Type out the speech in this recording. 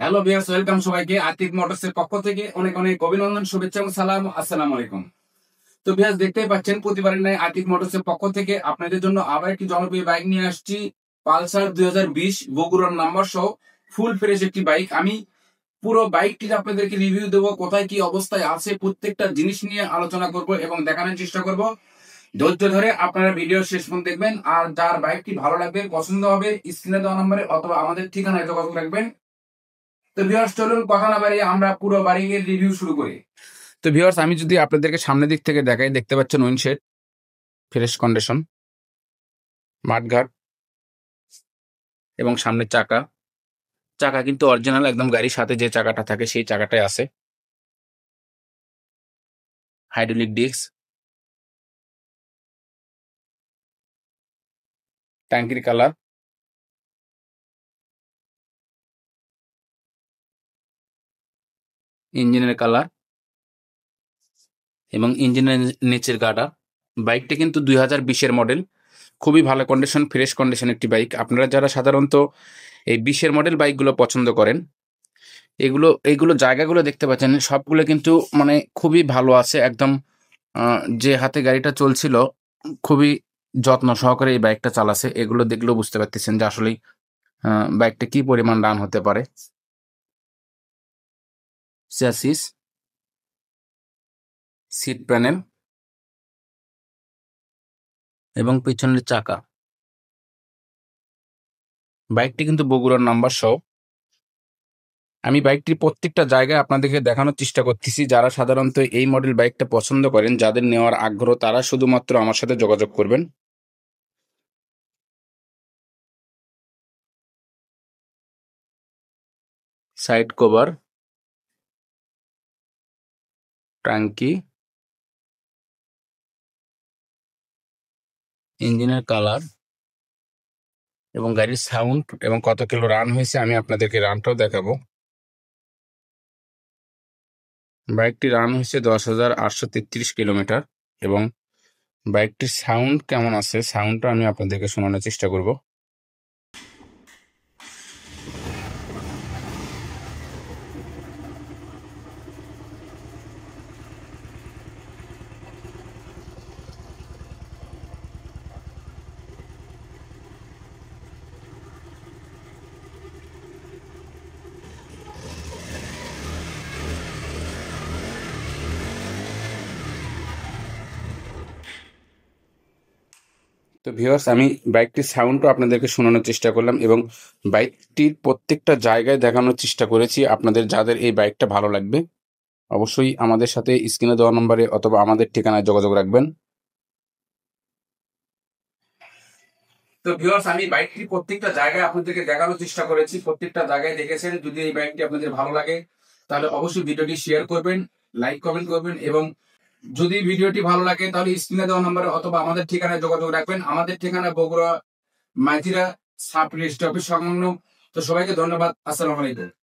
Hello viewers, welcome সবাইকে Atik motors এর পক্ষ থেকে অনেক অনেক অভিনন্দন, শুভেচ্ছা এবং সালাম। আসসালামু আলাইকুম। তো ভিউয়ার্স, দেখতেই পাচ্ছেন প্রতিবারের ন্যায় আতিক মোটরস এর পক্ষ থেকে আপনাদের জন্য আবার একটি জনপ্রিয় বাইক নিয়ে আসছি। পালসার 2020 বগুড়ার নাম্বার সহ ফুল ফ্রেশ একটি বাইক। আমি পুরো বাইকটির আপনাদেরকে রিভিউ দেবো, কোথায় কি অবস্থায় আছে প্রত্যেকটা জিনিস নিয়ে আলোচনা করব এবং দেখানোর চেষ্টা করব। ধৈর্য ধরে আপনারা ভিডিও শেষ পর্যন্ত দেখবেন। আর যার বাইকটি ভালো লাগবে, পছন্দ হবে, স্ক্রিনে দেওয়া নম্বরে অথবা আমাদের ঠিকানায় যোগাযোগ রাখবেন। তো ভিউয়ার্স, চলুন কথা না বাড়িয়ে আমরা পুরো বাইকের রিভিউ শুরু করি। তো ভিউয়ার্স, আমি যদি আপনাদেরকে সামনের দিক থেকে দেখাই, দেখতে পাচ্ছেন উইন্ডশেড ফ্রেশ কন্ডিশন, মাঠঘাট এবং সামনের চাকা চাকা কিন্তু অরিজিনাল, একদম গাড়ির সাথে যে চাকাটা থাকে সেই চাকাটাই আছে। হাইড্রোলিক ডিস্ক, ট্যাঙ্কির কালার, ইঞ্জিনের কালার এবং ইঞ্জিনের নিচের গার্ডার। বাইকটা কিন্তু 2020-এর মডেল, খুবই ভালো কন্ডিশন, ফ্রেশ কন্ডিশন একটি বাইক। আপনারা যারা সাধারণত এই 20-এর মডেল বাইকগুলো পছন্দ করেন, এইগুলো জায়গাগুলো দেখতে পাচ্ছেন, সবগুলো কিন্তু মানে খুবই ভালো আছে একদম। যে হাতে গাড়িটা চলছিল খুবই যত্ন সহকারে এই বাইকটা চালাছে, এগুলো দেখলেও বুঝতে পারতেছেন যে আসলেই বাইকটা কি পরিমাণ রান হতে পারে। চ্যাসিস, সিট প্যানেল এবং পিছনের চাকা। বাইকটি কিন্তু বগুড়ার নাম্বার সহ। আমি বাইকটির প্রত্যেকটা জায়গায় আপনাদেরকে দেখানোর চেষ্টা করতেছি। যারা সাধারণত এই মডেল বাইকটা পছন্দ করেন, যাদের নেওয়ার আগ্রহ, তারা শুধুমাত্র আমার সাথে যোগাযোগ করবেন। সাইড কভার, ট্যাঙ্কি, ইঞ্জিনের কালার এবং গাড়ির সাউন্ড এবং কত কিলো রান হয়েছে আমি আপনাদেরকে রানটাও দেখাবো। বাইকটি রান হয়েছে 10,833 কিলোমিটার এবং বাইকটির সাউন্ড কেমন আছে, সাউন্ডটা আমি আপনাদেরকে শোনানোর চেষ্টা করব। তো ভিউয়ার্স, আমি বাইকটির সাউন্ডও আপনাদেরকে শোনানোর চেষ্টা করলাম এবং বাইকটির প্রত্যেকটা জায়গায় দেখানোর চেষ্টা করেছি। আপনাদের যাদের এই বাইকটা ভালো লাগবে, অবশ্যই আমাদের সাথে স্ক্রিনে দেওয়া নম্বরে অথবা আমাদের ঠিকানায় যোগাযোগ রাখবেন। তো ভিউয়ার্স, আমি বাইকটির প্রত্যেকটা জায়গায় আপনাদেরকে দেখানোর চেষ্টা করেছি, প্রত্যেকটা জায়গায় দেখেছেন। যদি এই বাইকটি আপনাদের ভালো লাগে তাহলে অবশ্যই ভিডিওটি শেয়ার করবেন, লাইক কমেন্ট করবেন এবং যদি ভিডিওটি ভালো লাগে তাহলে স্ক্রিনে দেওয়া নম্বরে অথবা আমাদের ঠিকানায় যোগাযোগ রাখবেন। আমাদের ঠিকানা বগুড়া মাইতিরা সাব রেজিস্ট্রি অফিস সংলগ্ন। তো সবাইকে ধন্যবাদ। আসসালামু আলাইকুম।